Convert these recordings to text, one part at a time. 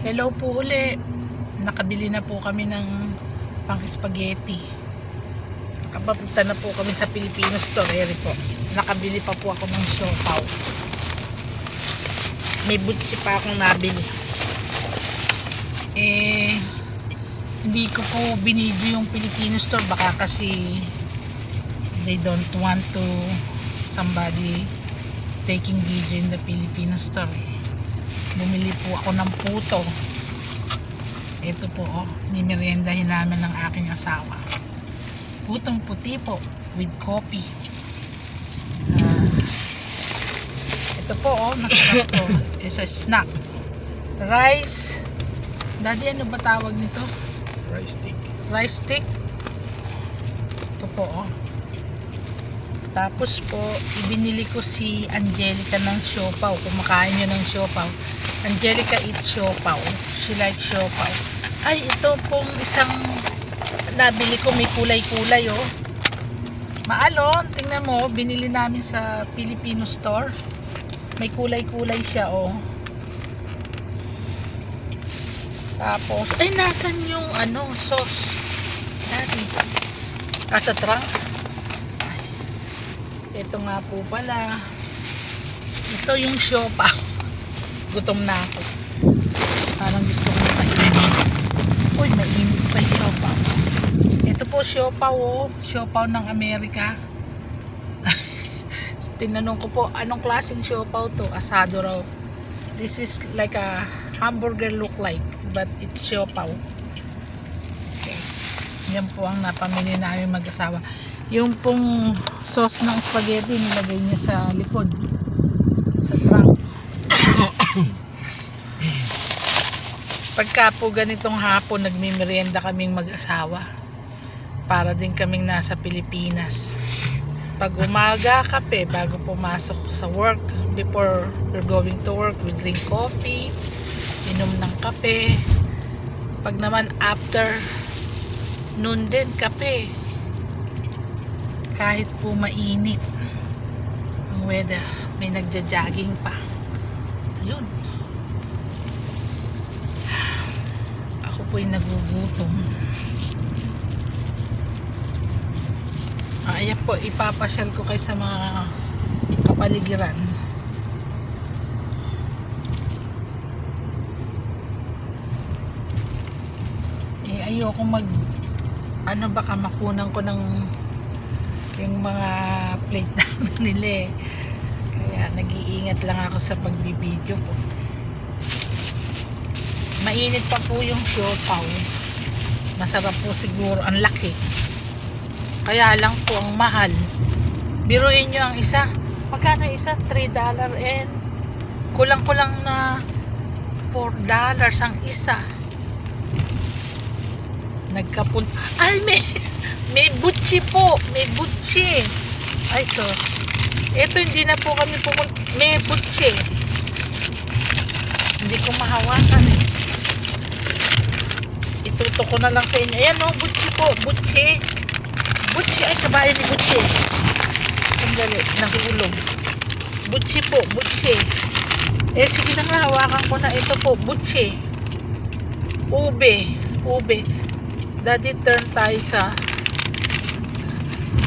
Hello po uli. Nakabili na po kami ng pang spaghetti. Nakapunta na po kami sa Filipino store. Eri po. Nakabili pa po ako ng siopaw. May butsi pa akong nabili. Hindi ko po binidyo yung Filipino store. Baka kasi they don't want to somebody taking video in the Filipino store. Bumili po ako ng puto. Ito po, nimeriendahin namin ng aking asawa. Putong puti po with coffee. Ito po, masarap to. It's a snack. Rice. Daddy, ano ba tawag nito? Rice stick. Rice stick. Ito po, Tapos po, ibinili ko si Angelica ng siopaw. Kumakain niya ng siopaw. Angelica eats siopaw. She likes siopaw. Ay, ito pong isang nabili ko, may kulay-kulay, Maalon, tingnan mo, binili namin sa Filipino store. May kulay-kulay siya, Tapos, ay, nasan yung sauce? Daddy. Sa trunk. Ay, ito nga po pala. Ito yung siopaw. Gutom na ako. Parang gusto ko mainit. Uy, mainit pa yung siopaw. Ito po siopaw, Siopaw ng Amerika. Tinanong ko po, anong klaseng siopaw to? Asado raw. This is like a hamburger look like, but it's siopaw. Okay. Yan po ang napamili namin mag-asawa. Yung pong sauce ng spaghetti, nilagay niya sa likod. Sa trunk. Pagka po ganitong hapon, nagmimerienda kaming mag-asawa. Para din kaming nasa Pilipinas. Pag umaga, kape bago pumasok sa work. Before we're going to work, we drink coffee, inom ng kape. Pag naman after noon din, kape. Kahit po mainit ang weather, may nagja-jogging pa. Ayun. Ako po'y nagugutom. Ayan po, ipapasyal ko kayo sa mga kapaligiran. Ayoko baka makunan ko ng yung mga plate namin nila Kaya nag-iingat lang ako sa pagbibideo ko. Mainit pa po yung siopaw. Masarap po siguro, ang laki. Kaya lang po ang mahal. Biruin nyo ang isa. Magkano isa? $3 and kulang-kulang na $4 ang isa. Nagkapunta. Ay, may butchi po. May butchi. Ay, so. Ito, hindi na po kami pumunta. May butchi. Hindi ko mahawakan Ituto ko na lang sa inyo. Ayan, butchi po. Butchi. Butchi. Ay, sa bahay ni Butchi. Sandali. Nahulog. Butchi po. Butchi. Sige na nga. Hawakan ko na. Ito po. Butchi. Ube. Ube. Daddy, turn tayo sa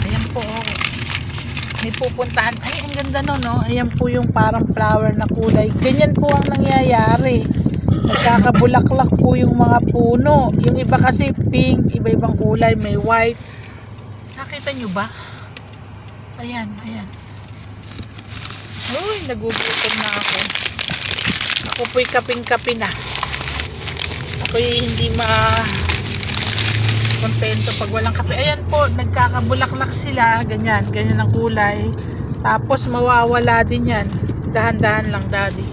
ayan po, may pupuntahan. Ay, ang ganda no? Ayan po yung parang flower na kulay. Ganyan po ang nangyayari. Nagkakabulaklak po yung mga puno. Yung iba kasi pink, iba-ibang kulay, may white. Nakita nyo ba? Ayan. Uy, nagugutom na ako. Ako po'y kaping-kapi na. Ako'y hindi kontento pag walang kape. Ayan po, nagkakabulaklak sila. Ganyan ang kulay. Tapos mawawala din yan. Dahan-dahan lang, Daddy.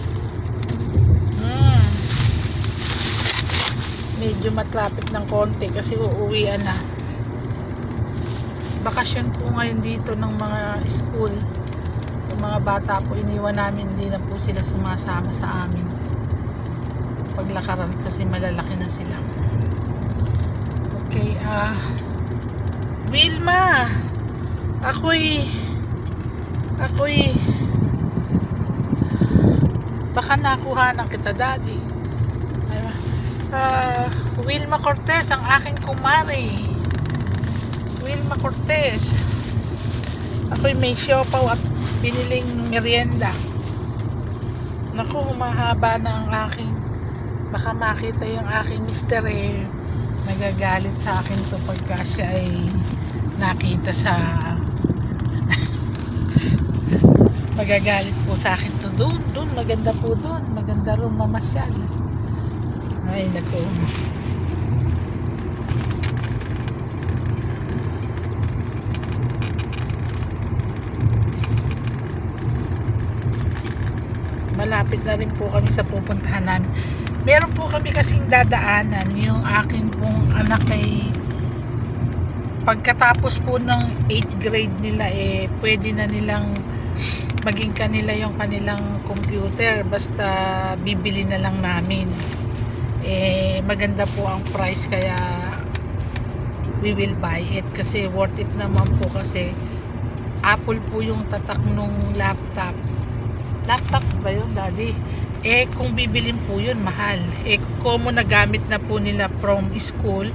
Medyo matrapik ng konti kasi uuwian na. Bakasyon po ngayon dito ng mga school. Yung mga bata po, iniwan namin, hindi na po sila sumasama sa amin. Paglakaran kasi malalaki na sila. Okay, Wilma, ako'y baka nakuha na kita, Daddy. Wilma Cortez, ang aking kumari. Wilma Cortez. Ako'y may siopaw at biniling merienda. Naku, humahaba na ang aking, baka makita yung aking mister nagagalit sa akin to pagka siya ay nakita sa magagalit po sa akin to. Doon maganda po doon, maganda rin mamasyal. Ay naku, malapit na rin po kami sa pupuntahan namin. Meron po kami kasing dadaanan. Yung akin pong anak ay pagkatapos po ng 8th grade nila pwede na nilang maging kanila yung kanilang computer, basta bibili na lang namin. Maganda po ang price, kaya we will buy it kasi worth it naman po, kasi Apple po yung tatak nung laptop ba yun, daddy? Kung bibilin po yun, mahal. Kung nagamit na po nila from school,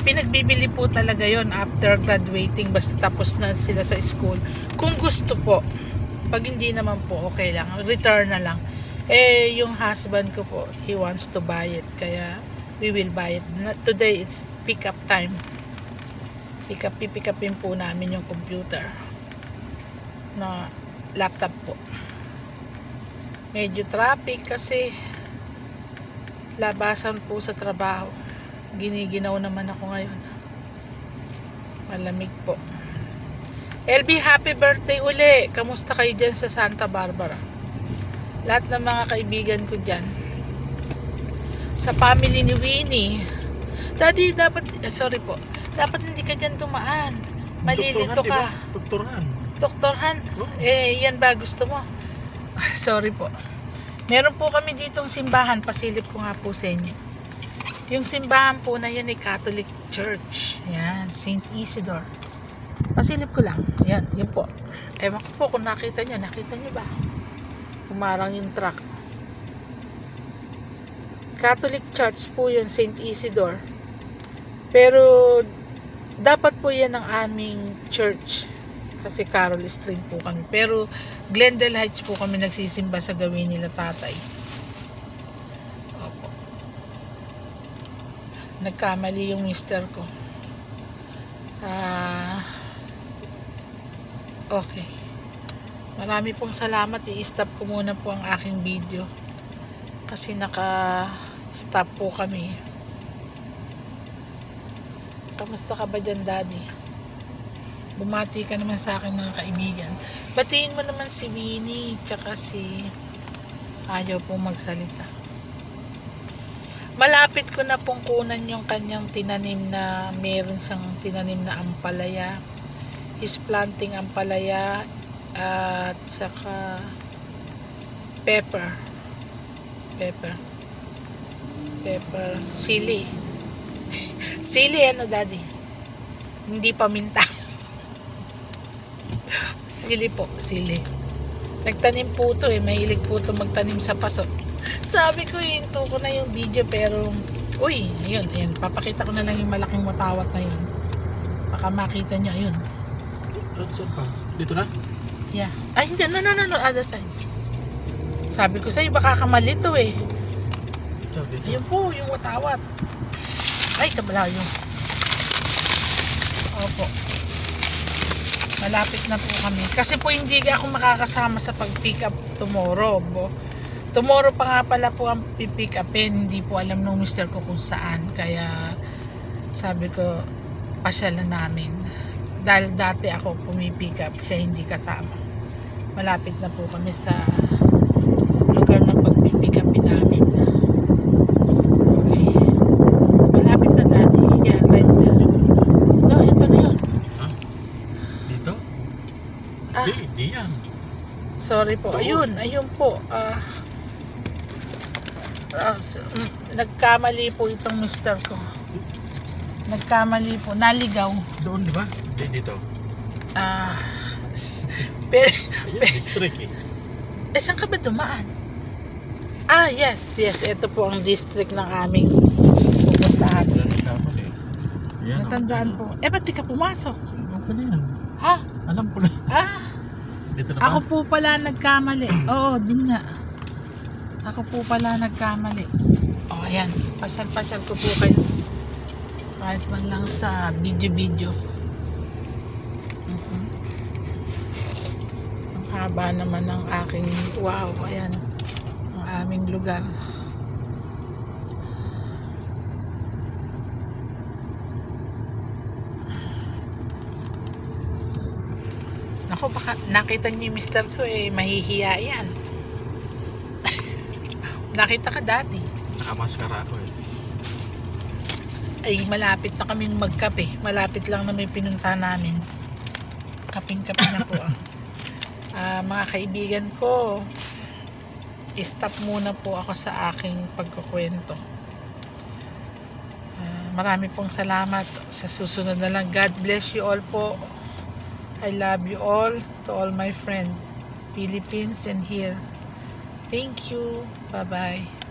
pinagbibili po talaga yon after graduating, basta tapos na sila sa school. Kung gusto po, pag hindi naman po, okay lang, return na lang. Yung husband ko po, he wants to buy it, kaya we will buy it. Today it's pick up time. Pick upin po namin yung computer na laptop po. Medyo traffic kasi labasan po sa trabaho. Giniginaw naman ako ngayon. Malamig po. LB, happy birthday uli. Kamusta kayo dyan sa Santa Barbara? Lahat ng mga kaibigan ko dyan. Sa family ni Winnie. Daddy, dapat, sorry po, dapat hindi ka dyan tumaan. Malilito ka. Doktorhan. Oh. Yan ba gusto mo? Sorry po. Meron po kami ditong simbahan. Pasilip ko nga po sa inyo. Yung simbahan po na yun ay Catholic Church. Yan, St. Isidore. Pasilip ko lang. Yan, yun po. Ewan ko po kung nakita nyo. Nakita nyo ba? Kumarang yung truck. Catholic Church po yun, St. Isidore. Pero dapat po yan ang aming church. Kasi Carol Stream po kami. Pero Glendale Heights po kami nagsisimba sa gawin nila tatay. Opo. Nagkamali yung mister ko. Okay. Marami pong salamat. I-stop ko muna po ang aking video. Kasi naka-stop po kami. Kamusta ka ba dyan, daddy? Bumati ka naman sa akin, mga kaibigan. Batiin mo naman si Winnie, tsaka si ayaw pong magsalita. Malapit ko na pong kunan yung kanyang tinanim na, meron siyang tinanim na ampalaya. He's planting ampalaya at saka pepper, sili. Sili ano, daddy? Hindi paminta. Sili po, sili. Nagtanim po to mahilig po to magtanim sa paso. Sabi ko, hinto ko na yung video, pero uy, ayun, papakita ko na lang yung malaking watawat na yun. Baka makita nyo, ayun. Saan pa? Dito na? Yeah. Ay, hindi, no, other side. Sabi ko sa'yo, baka kamali to ayun po, yung watawat. Ay, kabalayo. Opo. Malapit na po kami. Kasi po hindi ako makakasama sa pag-pick up tomorrow. Tomorrow pa nga pala po ang pick upin. Hindi po alam nung mister ko kung saan. Kaya sabi ko, pasyalan namin. Dahil dati ako pumipick up, siya hindi kasama. Malapit na po kami sa lugar ng pag-pick upin namin. Okay. Malapit na, daddy. Yan, right there. No, ito na yun. Di yan. Sorry po. Ayun po. Nagkamali po itong mister ko. Nagkamali po. Naligaw. Doon, di ba? Dito. Pero, Ayan, district saan ka ba dumaan? Yes. Ito po ang district ng aming pupuntahan. Wala na kamali. Yan. Natandaan po. Ba't di ka pumasok? Okay na yan. Ha? Alam ko na. Dito na ba? Ako po pala nagkamali. Oo, din nga. Ako po pala nagkamali. Ayan. Pasyal ko po kayo. Kahit man lang sa video. Ang haba naman ng aking ayan. Ang aming lugar. Ako, baka nakita niyo yung mister ko mahihiya yan. Nakita ka dati. Nakamaskara ako Malapit na kaming magkape. Malapit lang na may pinunta namin. Kaping-kape na po. Mga kaibigan ko, stop muna po ako sa aking pagkukwento. Marami pong salamat. Sa susunod na lang. God bless you all po. I love you all, to all my friends, Philippines and here. Thank you. Bye-bye.